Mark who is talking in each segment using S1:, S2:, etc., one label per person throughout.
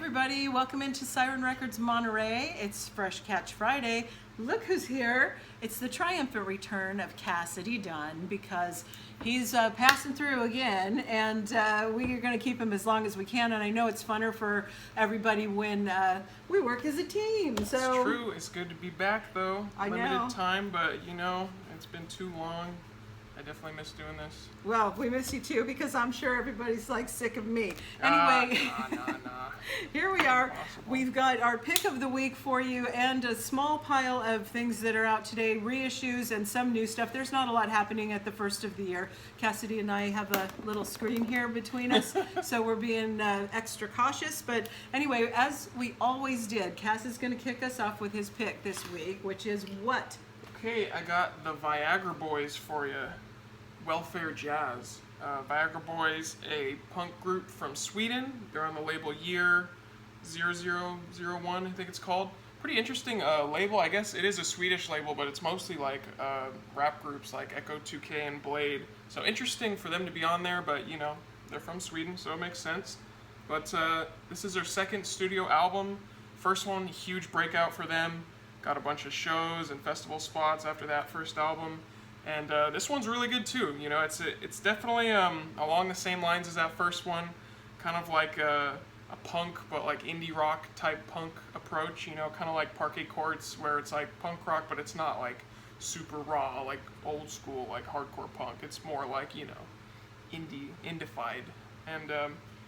S1: everybody. Welcome into Siren Records Monterey. It's Fresh Catch Friday. Look who's here. It's the triumphant return of Cassidy Dunn because he's passing through again, and we are going to keep him as long as we can. And I know it's funner for everybody when we work as a team. So
S2: it's true. It's good to be back, though. Limited time, but you know, it's been too long. I definitely miss doing this.
S1: Well, we miss you too because I'm sure everybody's like sick of me. Anyway, here we are. We've got our pick of the week for you and a small pile of things that are out today, reissues and some new stuff. There's not a lot happening at the first of the year. Cassidy and I have a little screen here between us, so we're being extra cautious. But anyway, as we always did, Cass is going to kick us off with his pick this week, which is what?
S2: Okay, I got the Viagra Boys for you. Welfare Jazz. Viagra Boys, a punk group from Sweden. They're on the label Year 0001, I think it's called. Pretty interesting label. I guess it is a Swedish label, but it's mostly like rap groups like Echo 2K and Blade. So interesting for them to be on there, but you know, they're from Sweden, so it makes sense. But this is their second studio album. First one, huge breakout for them. Got a bunch of shows and festival spots after that first album. And this one's really good too. You know, it's definitely along the same lines as that first one, kind of like a punk but like indie rock type punk approach. You know, kind of like Parquet Courts, where it's like punk rock, but it's not like super raw, like old school, like hardcore punk. It's more like, you know, indified, and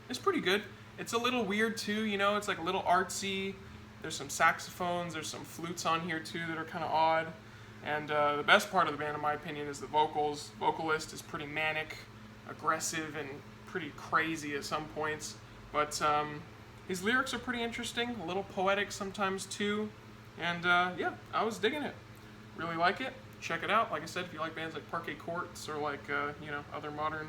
S2: it's pretty good. It's a little weird too. You know, it's like a little artsy. There's some saxophones. There's some flutes on here too that are kind of odd. And the best part of the band, in my opinion, is the vocals. Vocalist is pretty manic, aggressive, and pretty crazy at some points. But his lyrics are pretty interesting, a little poetic sometimes too. And yeah, I was digging it. Really like it. Check it out. Like I said, if you like bands like Parquet Courts or like you know, other modern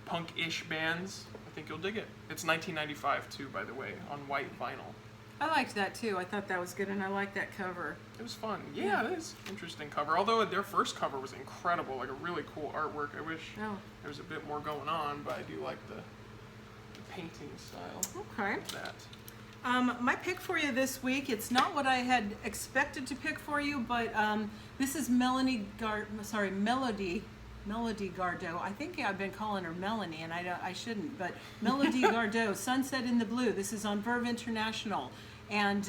S2: punk-ish bands, I think you'll dig it. It's 1995 too, by the way, on white vinyl.
S1: I liked that too. I thought that was good, and I liked that cover.
S2: It was fun. Yeah, it is interesting cover. Although their first cover was incredible, like a really cool artwork. I wish there was a bit more going on, but I do like the painting style.
S1: Okay.
S2: Of that.
S1: My pick for you this week, it's not what I had expected to pick for you, but this is Melody Gardot. I think I've been calling her Melanie, and I shouldn't, but Melody Gardot, Sunset in the Blue. This is on Verve International. And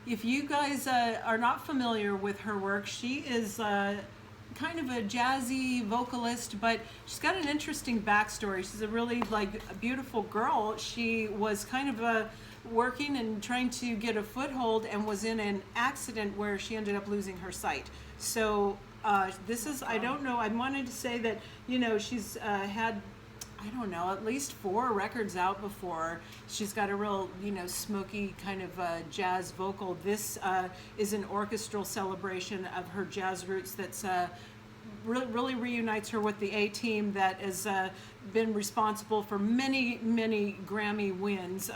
S1: if you guys are not familiar with her work, she is kind of a jazzy vocalist, but she's got an interesting backstory. She's a really like beautiful girl. She was kind of working and trying to get a foothold and was in an accident where she ended up losing her sight. So this is, I don't know, I wanted to say that, you know, she's had, I don't know, at least 4 records out before. She's got a real, you know, smoky kind of jazz vocal. This is an orchestral celebration of her jazz roots that's really reunites her with the A-Team that has been responsible for many, many Grammy wins.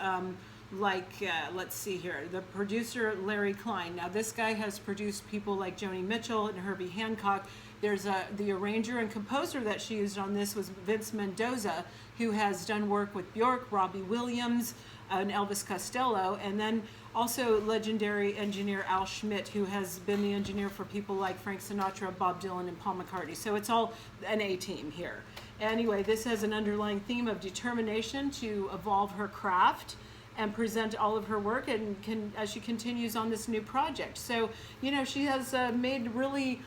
S1: Let's see here, the producer Larry Klein. Now this guy has produced people like Joni Mitchell and Herbie Hancock. There's the arranger and composer that she used on this was Vince Mendoza, who has done work with Bjork, Robbie Williams, and Elvis Costello, and then also legendary engineer Al Schmidt, who has been the engineer for people like Frank Sinatra, Bob Dylan, and Paul McCartney. So it's all an A-Team here. Anyway, this has an underlying theme of determination to evolve her craft and present all of her work, and as she continues on this new project. So, you know, she has made really,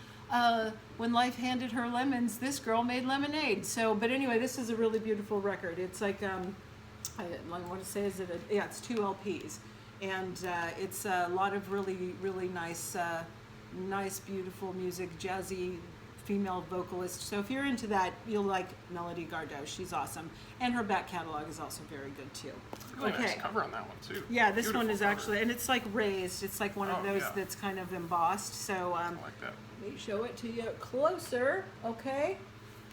S1: when life handed her lemons, this girl made lemonade. So, but anyway, this is a really beautiful record. It's like, I want to say, it's 2 LPs. And it's a lot of really, really nice, beautiful music, jazzy female vocalist. So if you're into that, you'll like Melody Gardot. She's awesome. And her back catalog is also very good too.
S2: Really nice cover on that one too.
S1: Yeah, this beautiful one is cover. Actually, and it's like raised. It's like one of those that's kind of embossed. So
S2: I like that.
S1: Let me show it to you closer. Okay.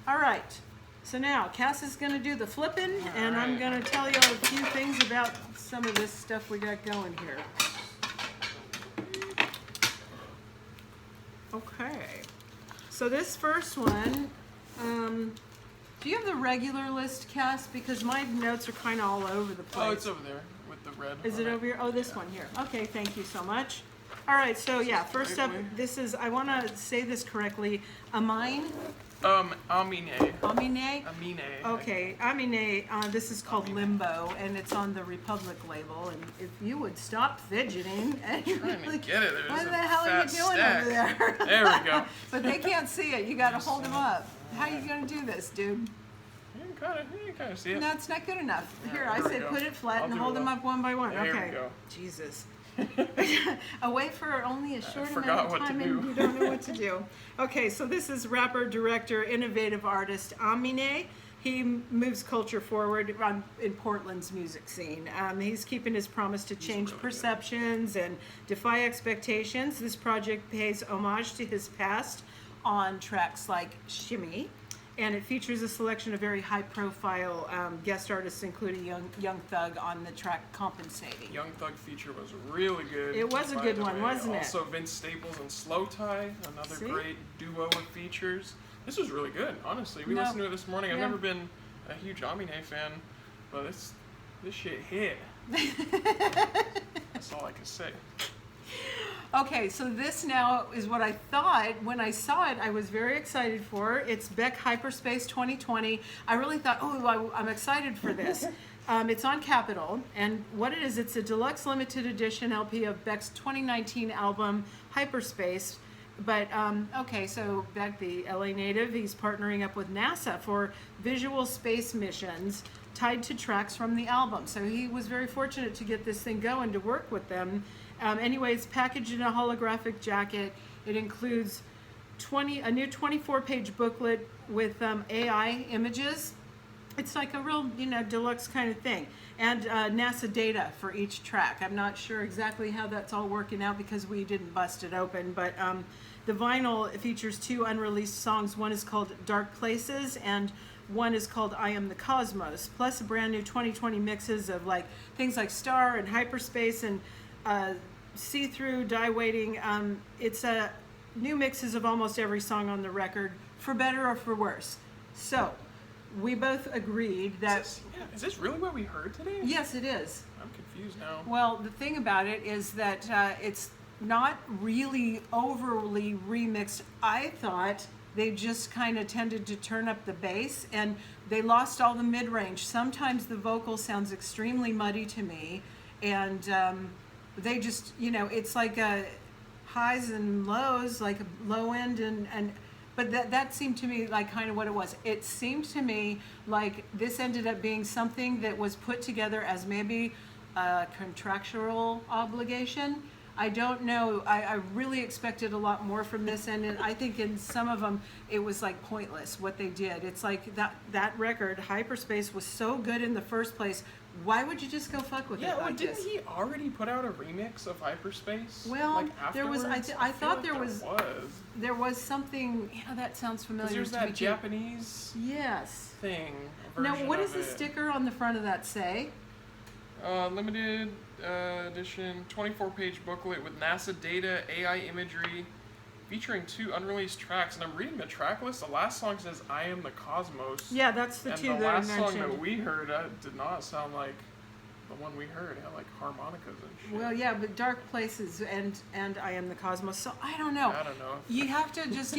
S1: All right. So now Cass is going to do the flipping, and I'm going to tell you a few things about some of this stuff we got going here. Okay. So this first one, do you have the regular list, Cass? Because my notes are kind of all over the place.
S2: Oh, it's over there with the red.
S1: Is
S2: on
S1: it over here? Oh, this one here. Okay, thank you so much. All right, so yeah, first up,
S2: lightly.
S1: this is, I want to say this correctly, Amine?
S2: Amine.
S1: Amine?
S2: Amine.
S1: Okay, Amine, this is called Limbo, and it's on the Republic label, and if you would stop fidgeting, and
S2: I'm trying to get it. There's
S1: what
S2: a
S1: the hell are you
S2: fat
S1: doing
S2: stack.
S1: over there?
S2: There we go.
S1: But they can't see it, you gotta hold them up. How are you gonna do this, dude?
S2: You can kind of see it.
S1: No, it's not good enough. Here,
S2: Yeah,
S1: I
S2: there we
S1: say
S2: go.
S1: put it flat
S2: I'll
S1: and
S2: do
S1: hold
S2: it
S1: them
S2: up.
S1: up one by one.
S2: There we
S1: Okay.
S2: go.
S1: Jesus. Away for only a short
S2: forgot
S1: amount of
S2: what to
S1: time
S2: do.
S1: and you don't know what to do. Okay, so this is rapper, director, innovative artist Amine. He moves culture forward in Portland's music scene. He's keeping his promise to change
S2: really good.
S1: perceptions and defy expectations. This project pays homage to his past on tracks like Shimmy, and it features a selection of very high-profile guest artists, including Young Thug on the track "Compensating."
S2: Young Thug feature was really good.
S1: It was a
S2: by
S1: good
S2: the
S1: one,
S2: way.
S1: wasn't it?
S2: Also, Vince Staples and Slow Tie, another
S1: See?
S2: great duo of features. This was really good, honestly. We
S1: No.
S2: listened to it this morning. I've
S1: Yeah.
S2: never been a huge Amine fan, but this shit hit. That's all I can say.
S1: Okay, so this now is what I thought when I saw it. I was very excited for. It's Beck Hyperspace 2020. I really thought, oh, I'm excited for this. It's on Capitol, and what it is, it's a deluxe limited edition LP of Beck's 2019 album Hyperspace. But okay, so Beck, the LA native, he's partnering up with NASA for visual space missions tied to tracks from the album. So he was very fortunate to get this thing going, to work with them. Anyway, it's packaged in a holographic jacket. It includes a new 24-page booklet with AI images. It's like a real, deluxe kind of thing. And NASA data for each track. I'm not sure exactly how that's all working out because we didn't bust it open, but the vinyl features 2 unreleased songs. One is called Dark Places, and one is called I Am the Cosmos, plus a brand new 2020 mixes of things like Star and Hyperspace and See-Through, Die Waiting. It's new mixes of almost every song on the record, for better or for worse. So, we both agreed that...
S2: Is this really what we heard today?
S1: Yes, it is.
S2: I'm confused now.
S1: Well, the thing about it is that it's not really overly remixed. I thought they just kind of tended to turn up the bass, and they lost all the mid-range. Sometimes the vocal sounds extremely muddy to me, and they just, it's like highs and lows, like a low end but that seemed to me like kind of what it was. It seemed to me like this ended up being something that was put together as maybe a contractual obligation. I don't know. I really expected a lot more from this, and I think in some of them it was like pointless what they did. It's like that record, Hyperspace, was so good in the first place. Why would you just go fuck with it like
S2: didn't
S1: this?
S2: he already put out a remix of Hyperspace?
S1: Well, there was.
S2: Afterwards?
S1: I
S2: feel
S1: thought
S2: like
S1: there was something. Yeah, that sounds familiar.
S2: Because there's
S1: to me
S2: that
S1: too.
S2: Japanese
S1: Yes.
S2: thing.
S1: Now, what does
S2: of
S1: the
S2: it.
S1: sticker on the front of that say?
S2: Limited edition 24-page booklet with NASA data, AI imagery, featuring 2 unreleased tracks. And I'm reading the track list. The last song says "I Am the Cosmos."
S1: Yeah, that's the
S2: and
S1: two
S2: the
S1: that I
S2: last song
S1: mentioned.
S2: that we heard did not sound like the one we heard. It had like harmonicas and shit.
S1: Well, yeah, but Dark Places and I Am the Cosmos. So I don't know.
S2: I don't know.
S1: You have to just,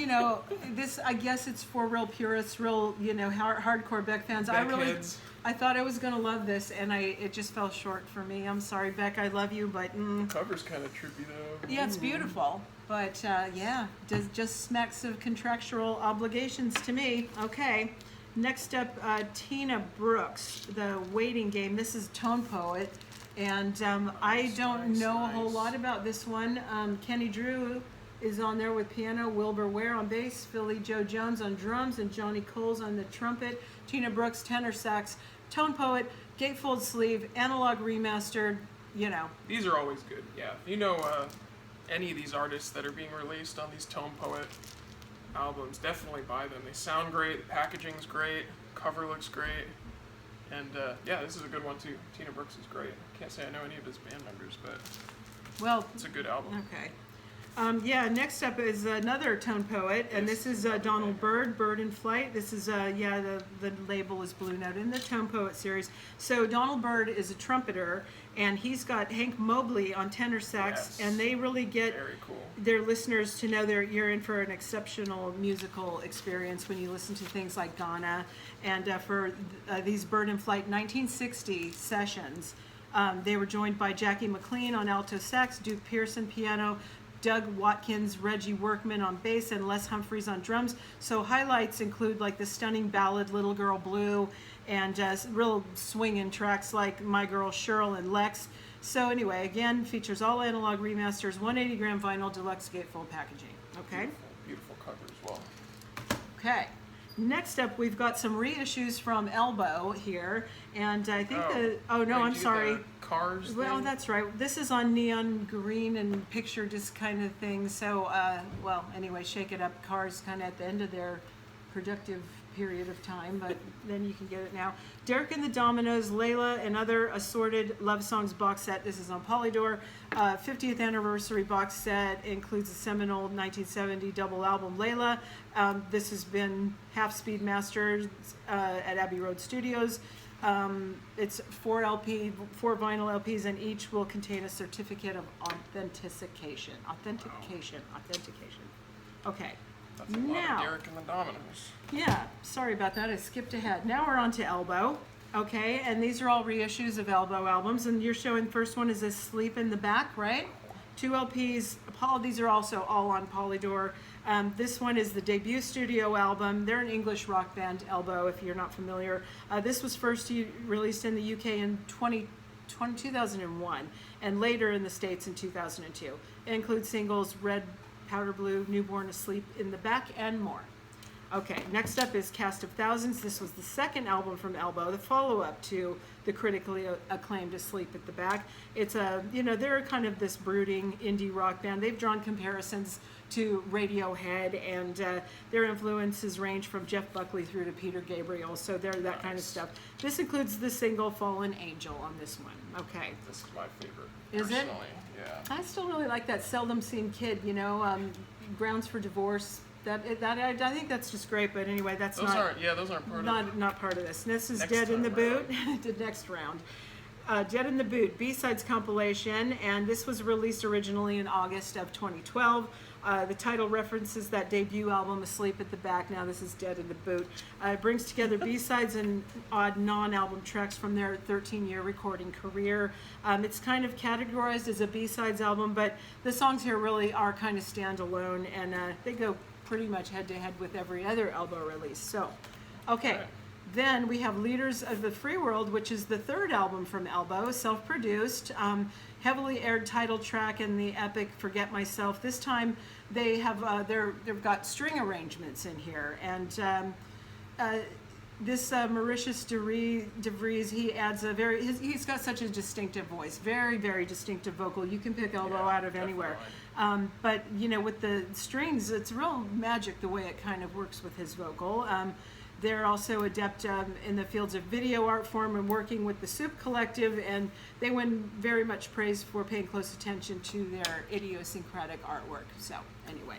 S1: this. I guess it's for real purists, real, hardcore Beck fans.
S2: Beckheads.
S1: I thought I was gonna love this, and it just fell short for me. I'm sorry, Beck. I love you, but
S2: Cover's kind of trippy though.
S1: yeah, it's beautiful. But yeah, just smacks of contractual obligations to me. Okay. Next up, Tina Brooks, The Waiting Game. This is Tone Poet, and I don't know a whole lot about this one. Kenny Drew is on there with piano, Wilbur Ware on bass, Philly Joe Jones on drums, and Johnny Coles on the trumpet. Tina Brooks, tenor sax. Tone Poet, gatefold sleeve, analog remastered.
S2: These are always good. Yeah, any of these artists that are being released on these Tone Poet albums, definitely buy them. They sound great, the packaging's great, cover looks great, and yeah, this is a good one too. Tina Brooks is great. Can't say I know any of his band members, but
S1: Well,
S2: it's a good album.
S1: okay. Yeah, next up is another tone poet, and this is Donald Byrd, Bird in Flight. This is, the label is Blue Note in the Tone Poet series. So Donald Byrd is a trumpeter, and he's got Hank Mobley on tenor sax, and they really get
S2: Very cool.
S1: their listeners to know you're in for an exceptional musical experience when you listen to things like Ghana. And for these Bird in Flight 1960 sessions, they were joined by Jackie McLean on alto sax, Duke Pearson piano, Doug Watkins, Reggie Workman on bass, and Les Humphreys on drums. So highlights include like the stunning ballad Little Girl Blue, and real swinging tracks like My Girl Cheryl and Lex. So anyway, again, features all analog remasters, 180-gram vinyl, deluxe gatefold packaging. Okay.
S2: Beautiful cover as well.
S1: Okay. Next up, we've got some reissues from Elbow here, and I think I'm sorry.
S2: Cars.
S1: Well,
S2: thing?
S1: that's right. This is on neon green and picture disc kind of thing. So, anyway, Shake It Up. Cars kind of at the end of their productive period of time, but then you can get it now. Derek and the Dominoes, Layla, and Other Assorted Love Songs box set. This is on Polydor. 50th anniversary box set includes a seminal 1970 double album, Layla. This has been half-speed mastered at Abbey Road Studios. It's 4 vinyl LPs, and each will contain a certificate of authentication. Okay.
S2: That's a lot of Derek and the Dominoes.
S1: Yeah, sorry about that. I skipped ahead. Now we're on to Elbow. Okay, and these are all reissues of Elbow albums, and you're showing first one is Asleep in the Back, right? 2 LPs. These are also all on Polydor. This one is the debut studio album. They're an English rock band, Elbow, if you're not familiar. This was first released in the UK in 2001, and later in the States in 2002. It includes singles Red, Powder Blue, Newborn, Asleep in the Back, and more. Okay, next up is Cast of Thousands. This was the second album from Elbow, the follow-up to the critically acclaimed Asleep at the Back. It's they're kind of this brooding indie rock band. They've drawn comparisons to Radiohead, and their influences range from Jeff Buckley through to Peter Gabriel, so they're that kind of stuff. This includes the single Fallen Angel on this one. Okay.
S2: This is my favorite.
S1: Is it?
S2: Yeah.
S1: I still really like that Seldom Seen Kid, Grounds for Divorce. I think that's just great, but anyway, those aren't part of it. Not part of this. And this is Dead in the Boot, the next round. Dead in the Boot, B-Sides compilation, and this was released originally in August of 2012. The title references that debut album, Asleep at the Back. Now this is Dead in the Boot. It brings together B-sides and odd non-album tracks from their 13-year recording career. It's kind of categorized as a B-sides album, but the songs here really are kind of standalone, and they go pretty much head-to-head with every other Elbow release. So, okay. Then we have Leaders of the Free World, which is the third album from Elbow, self-produced, heavily aired title track in the epic Forget Myself. This time they have they've got string arrangements in here, and this Mauritius de Vries, he adds he's got such a distinctive voice, very, very distinctive vocal. You can pick Elbow out of anywhere. But with the strings, it's real magic the way it kind of works with his vocal. They're also adept in the fields of video art form and working with the Soup Collective, and they win very much praise for paying close attention to their idiosyncratic artwork. So anyway,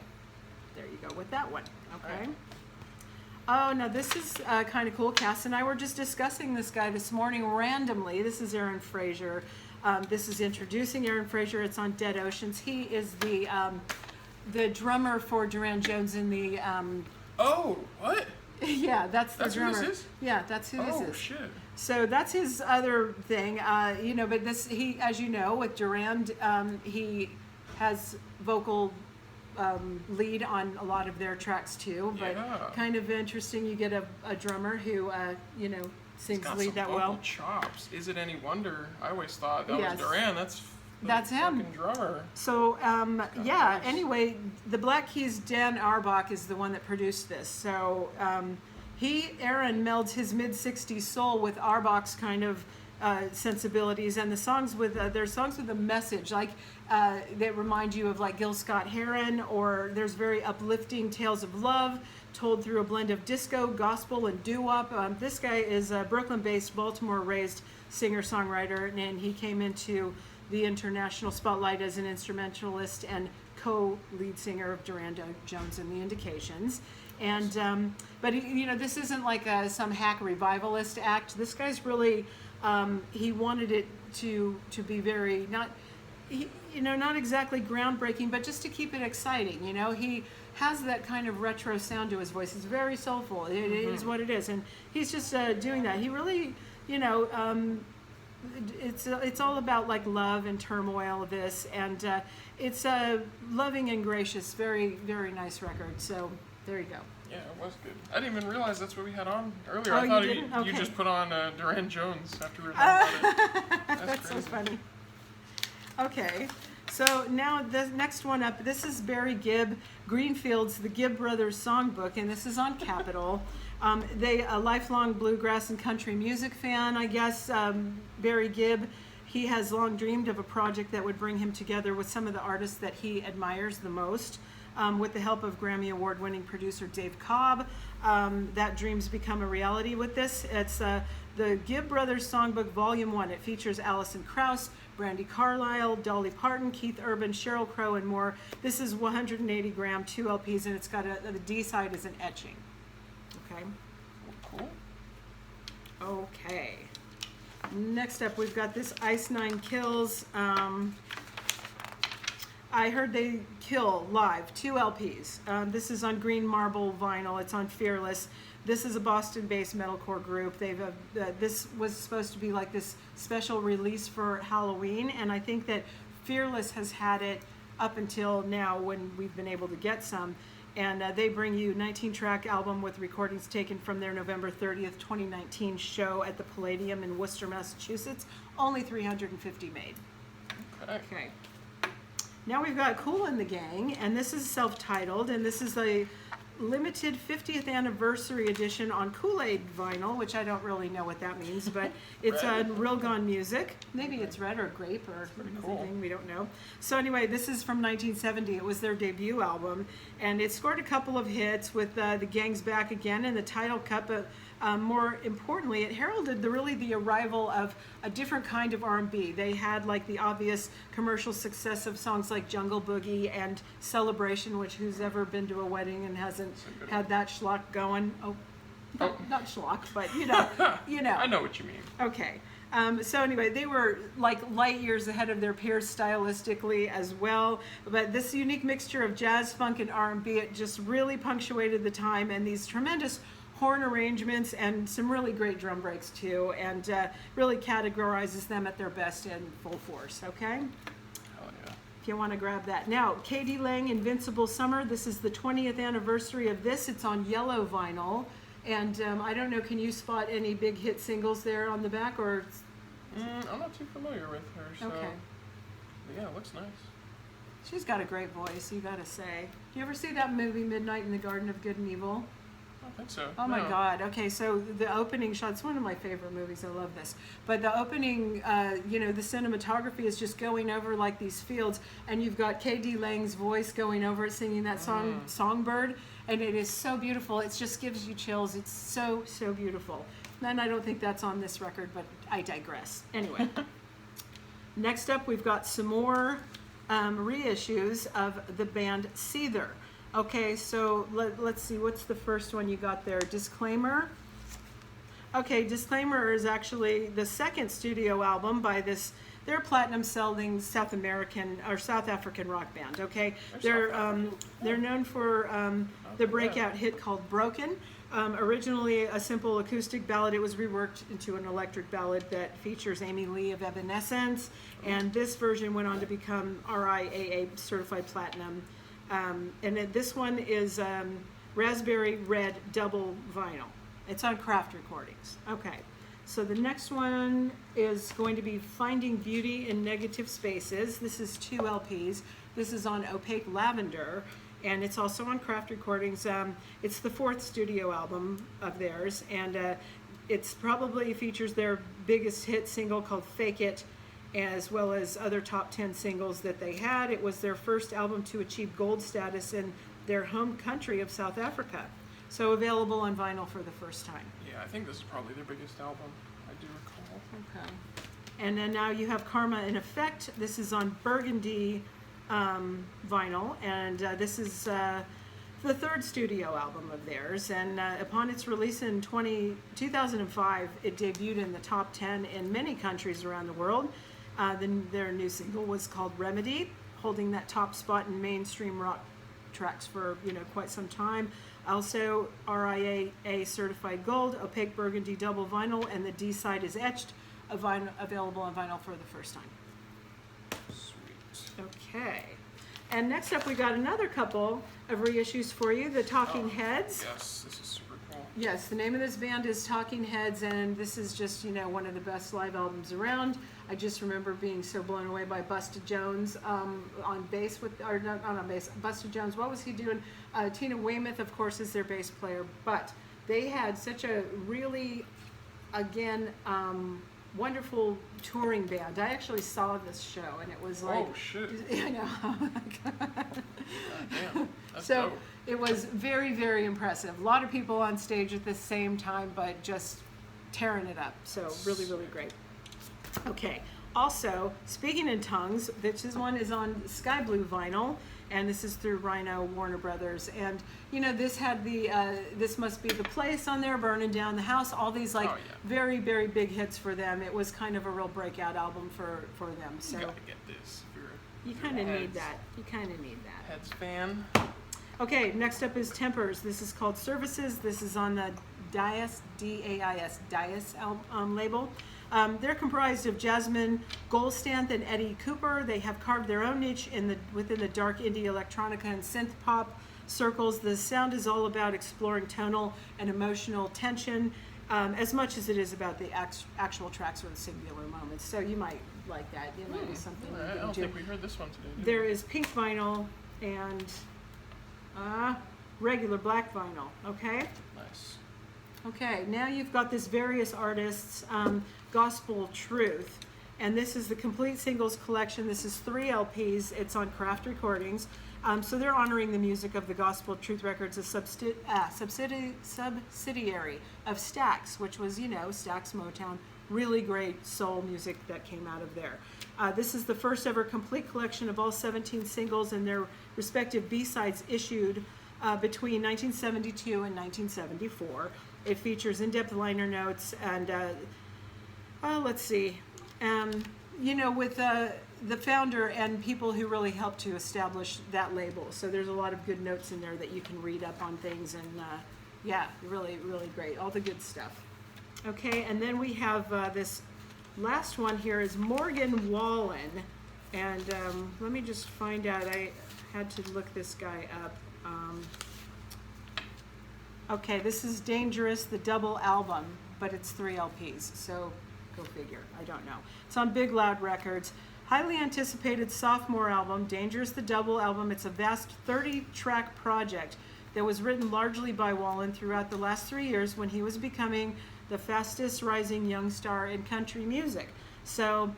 S1: there you go with that one. Okay. Oh, now this is kind of cool. Cass and I were just discussing this guy this morning randomly. This is Aaron Frazer. This is introducing Aaron Frazer. It's on Dead Oceans. He is the drummer for Duran Jones in the.
S2: Oh, what?
S1: Yeah, that's the drummer.
S2: Who this is?
S1: Yeah, that's who this is.
S2: Oh shit.
S1: So that's his other thing, but he, as you know, with Duran, he has vocal lead on a lot of their tracks too. But kind of interesting, you get a drummer who, sings lead that well.
S2: Chops. Is it any wonder? I always thought that was Duran. That's
S1: him.
S2: Fucking drummer.
S1: So, anyway, the Black Keys' Dan Arbach is the one that produced this. So, Aaron melds his mid-60s soul with Arbach's kind of sensibilities, and the songs there's songs with a message, like that remind you of like Gil Scott-Heron, or there's very uplifting tales of love told through a blend of disco, gospel, and doo-wop. This guy is a Brooklyn-based, Baltimore-raised singer-songwriter, and he came into the international spotlight as an instrumentalist and co-lead singer of Duran Jones and the Indications. And but this isn't like some hack revivalist act. This guy's really he wanted it to be very not exactly groundbreaking, but just to keep it exciting. He has that kind of retro sound to his voice. It's very soulful. It is what it is, and he's just doing that. He really, it's all about like love and turmoil. This, and it's a loving and gracious, very very nice record. So there you go.
S2: Yeah, it was good. I didn't even realize that's what we had on earlier.
S1: Oh,
S2: I thought
S1: you didn't? Okay.
S2: you just put on Duran Jones after we were talking about it.
S1: That's so
S2: crazy.
S1: funny. Okay, so now the next one up, this is Barry Gibb, Greenfield's The Gibb Brothers Songbook, and this is on Capitol. They a lifelong bluegrass and country music fan, I guess. Barry Gibb, he has long dreamed of a project that would bring him together with some of the artists that he admires the most. With the help of Grammy Award-winning producer Dave Cobb, that dream's become a reality with this. It's the Gibb Brothers Songbook Volume 1. It features Alison Krauss, Brandi Carlile, Dolly Parton, Keith Urban, Sheryl Crow, and more. This is 180 gram, 2 LPs, and it's got the D side is an etching. Okay.
S2: Cool.
S1: Okay. Next up, we've got this Ice Nine Kills. I heard they kill live, 2 LPs. This is on green marble vinyl. It's on Fearless. This is a Boston-based metalcore group. This was supposed to be like this special release for Halloween, and I think that Fearless has had it up until now when we've been able to get some. And they bring you 19-track album with recordings taken from their November 30th, 2019 show at the Palladium in Worcester, Massachusetts. Only 350 made. Okay. Now we've got Kool and the Gang, and this is self-titled, and this is a limited 50th anniversary edition on Kool-Aid vinyl, which I don't really know what that means, but it's on Real Gone Music. Maybe it's red or grape or something, we don't know. So anyway, this is from 1970. It was their debut album, and it scored a couple of hits with The Gang's Back Again and the title cut, but more importantly, it heralded the arrival of a different kind of R&B. They had like the obvious commercial success of songs like Jungle Boogie and Celebration, which who's ever been to a wedding and hasn't had that schlock going? Not schlock, but you know.
S2: I know what you mean.
S1: Okay. So anyway, they were like light years ahead of their peers stylistically as well. But this unique mixture of jazz, funk, and R&B, it just really punctuated the time, and these tremendous horn arrangements and some really great drum breaks too, and really categorizes them at their best in full force. Okay.
S2: Hell yeah.
S1: If you want to grab that. Now, K.D. Lang, Invincible Summer. This is the 20th anniversary of this. It's on yellow vinyl. And I don't know, can you spot any big hit singles there on the back? Or
S2: I'm not too familiar with her, so.
S1: Okay.
S2: But yeah, it looks nice.
S1: She's got a great voice, you gotta say. Do you ever see that movie, Midnight in the Garden of Good and Evil?
S2: I don't think so.
S1: Oh my God. Okay, so the opening shot, it's one of my favorite movies. I love this. But the opening, the cinematography is just going over like these fields, and you've got K.D. Lang's voice going over it, singing that song, Songbird, and it is so beautiful. It just gives you chills. It's so, so beautiful. And I don't think that's on this record, but I digress. Anyway. Next up, we've got some more reissues of the band Seether. Okay, so let's see, what's the first one you got there? Disclaimer. Okay, Disclaimer is actually the second studio album by they're a platinum-selling South African rock band. Okay, they're known for the breakout hit called Broken. Originally a simple acoustic ballad, it was reworked into an electric ballad that features Amy Lee of Evanescence, and this version went on to become RIAA certified platinum. This one is raspberry red double vinyl. It's on Craft Recordings. Okay, so the next one is going to be Finding Beauty in Negative Spaces. This is 2 LPs. This is on Opaque Lavender, and it's also on Craft Recordings. It's the 4th studio album of theirs, and it's probably features their biggest hit single called Fake It, as well as other top 10 singles that they had. It was their first album to achieve gold status in their home country of South Africa. So available on vinyl for the first time.
S2: Yeah, I think this is probably their biggest album, I do recall.
S1: Okay. And then now you have Karma in Effect. This is on Burgundy vinyl, and this is the third studio album of theirs. And upon its release in 2005, it debuted in the top 10 in many countries around the world. Their new single was called Remedy, holding that top spot in mainstream rock tracks for quite some time. Also, RIAA certified gold, opaque burgundy double vinyl, and the D side is etched, available on vinyl for the first time.
S2: Sweet.
S1: Okay. And next up, we got another couple of reissues for you, the Talking Heads.
S2: Yes, this is super cool.
S1: Yes, the name of this band is Talking Heads, and this is just, one of the best live albums around. I just remember being so blown away by Busted Jones on bass, not on bass, Busted Jones, what was he doing? Tina Weymouth, of course, is their bass player, but they had such a really, again, wonderful touring band. I actually saw this show, and it was like,
S2: oh shit!
S1: I know.
S2: Damn, that's
S1: So
S2: dope.
S1: it was very, very impressive. A lot of people on stage at the same time, but just tearing it up. So really, really great. Okay. Also, speaking in tongues, this one is on Sky Blue vinyl, and this is through Rhino Warner Brothers. And this had the This Must Be the Place on there, Burning Down the House, all these very, very big hits for them. It was kind of a real breakout album for them. So
S2: You gotta get this. If
S1: you
S2: you're
S1: kind of
S2: a
S1: need that. You kind of need that.
S2: Heads fan.
S1: Okay, next up is Tempers. This is called Services. This is on the Dias, D-A-I-S, Dias label. They're comprised of Jasmine Goldstanth and Eddie Cooper. They have carved their own niche within the dark indie electronica and synth pop circles. The sound is all about exploring tonal and emotional tension, as much as it is about the actual tracks or the singular moments. So you might like that. It might be something you
S2: I
S1: can
S2: don't
S1: do.
S2: think we heard this one today. Did
S1: There is pink vinyl and regular black vinyl. Okay.
S2: we? Nice.
S1: Okay, now you've got this various artists, Gospel Truth, and this is the complete singles collection. This is 3 LPs. It's on Craft Recordings. So they're honoring the music of the Gospel Truth Records, a subsidiary of Stax, which was, Stax Motown. Really great soul music that came out of there. This is the first ever complete collection of all 17 singles and their respective B-sides issued between 1972 and 1974. It features in-depth liner notes and, let's see, with the founder and people who really helped to establish that label. So there's a lot of good notes in there that you can read up on things, and really, really great. All the good stuff. Okay, and then we have this last one here is Morgan Wallen, and let me just find out. I had to look this guy up. Okay, this is Dangerous, the double album, but it's 3 LPs, so go figure. I don't know. It's on Big Loud Records. Highly anticipated sophomore album, Dangerous, the double album. It's a vast 30-track project that was written largely by Wallen throughout the last 3 years when he was becoming the fastest rising young star in country music. So,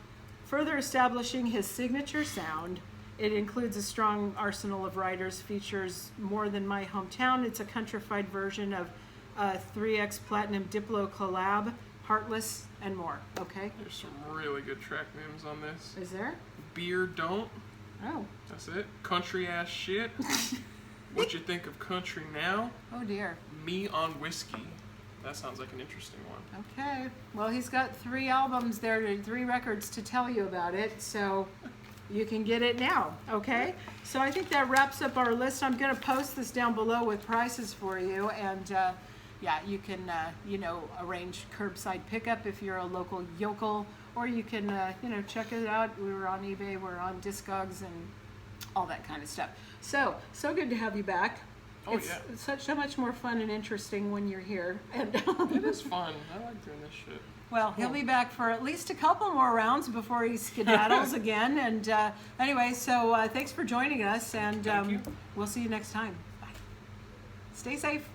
S1: further establishing his signature sound, it includes a strong arsenal of writers, features More Than My Hometown. It's a countrified version of 3X Platinum Diplo collab, Heartless, and more. Okay?
S2: There's some really good track names on this.
S1: Is there?
S2: Beer Don't.
S1: Oh.
S2: That's it. Country Ass Shit. What You Think of Country Now?
S1: Oh dear.
S2: Me on Whiskey. That sounds like an interesting one.
S1: Okay. Well, he's got 3 albums there, 3 records to tell you about it, so you can get it now, okay? So I think that wraps up our list. I'm going to post this down below with prices for you, and you can, arrange curbside pickup if you're a local yokel, or you can, check it out. We were on eBay, we're on Discogs, and all that kind of stuff. So good to have you back.
S2: Oh,
S1: it's
S2: yeah.
S1: so much more fun and interesting when you're here. And
S2: It is fun. I like doing this shit.
S1: well, he'll be back for at least a couple more rounds before he skedaddles again. And anyway, so thanks for joining us, and
S2: Thank you.
S1: we'll see you next time. Bye. Stay safe.